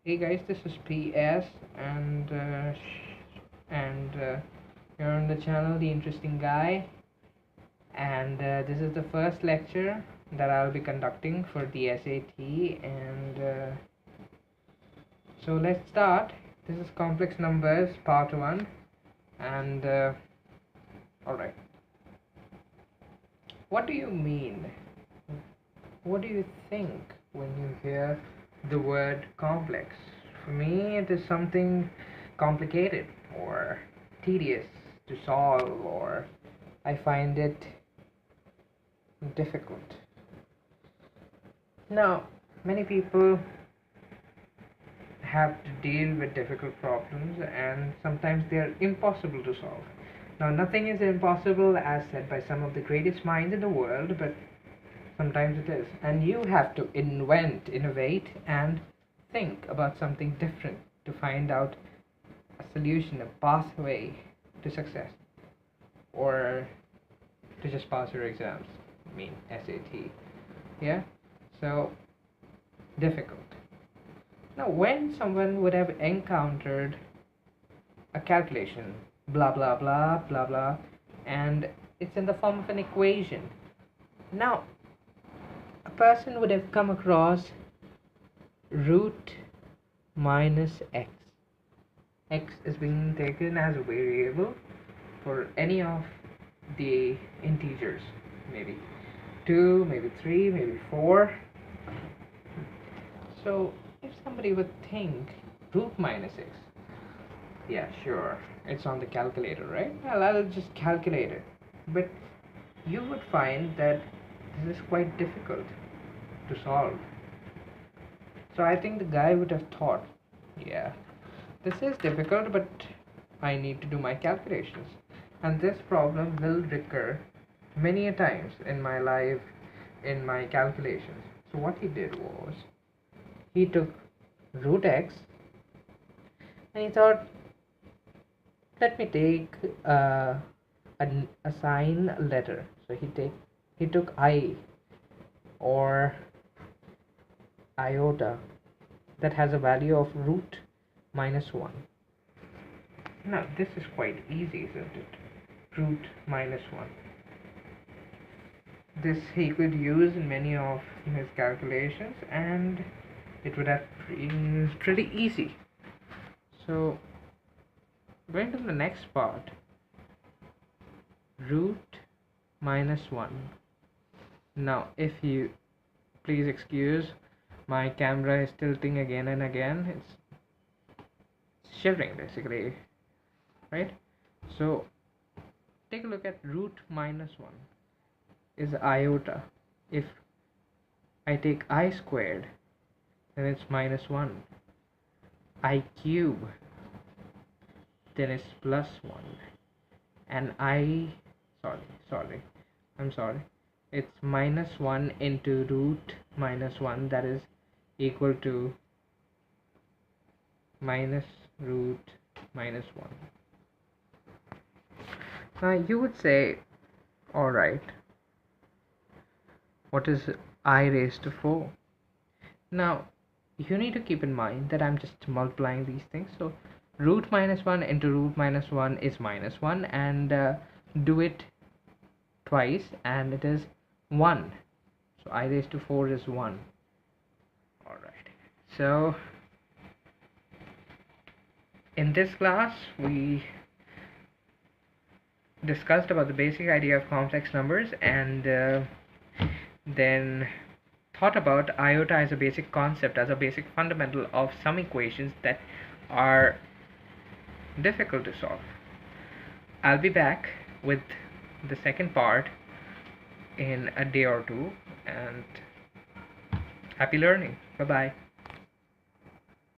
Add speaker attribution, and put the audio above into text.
Speaker 1: Hey guys, this is PS, you're on the channel The Interesting Guy, and this is the first lecture that I'll be conducting for the SAT. So let's start. This is complex numbers part 1, and alright. What do you mean? What do you think when you hear the word complex? For me, it is something complicated or tedious to solve, or I find it difficult. Now, many people have to deal with difficult problems, and sometimes they are impossible to solve. Now, nothing is impossible, as said by some of the greatest minds in the world, but sometimes it is. And you have to innovate, and think about something different to find out a solution, a pathway to success, or to just pass your exams. I mean, SAT. Yeah? So, difficult. Now, when someone would have encountered a calculation, blah blah blah blah blah, and it's in the form of an equation. Now, a person would have come across root minus x. X is being taken as a variable for any of the integers, maybe 2, maybe 3, maybe 4. So if somebody would think root minus x, yeah, sure, it's on the calculator, right? Well, I'll just calculate it. But you would find that this is quite difficult to solve. So I think the guy would have thought, yeah, this is difficult, but I need to do my calculations. And this problem will recur many a times in my life, in my calculations. So what he did was, he took root x, and he thought, let me take assign a letter. So he took I, or iota, that has a value of root minus 1. Now this is quite easy, isn't it? Root minus 1. This he could use in many of his calculations, and it would have been pretty easy. So going to the next part, root minus 1. Now if you please excuse, my camera is tilting again and again. It's shivering basically, right? So take a look at root minus 1 is iota. If I take I squared, then it's minus 1. I cube, then it's plus 1. And I'm sorry, it's minus 1 into root minus 1, that is equal to minus root minus 1. Now you would say, alright, what is I raised to 4? Now you need to keep in mind that I'm just multiplying these things. So root minus 1 into root minus 1 is minus 1, and do it twice and it is 1. So I raised to 4 is 1. Alright, so in this class we discussed about the basic idea of complex numbers, and then thought about iota as a basic concept, as a basic fundamental of some equations that are difficult to solve. I'll be back with the second part in a day or two, and happy learning. Bye bye.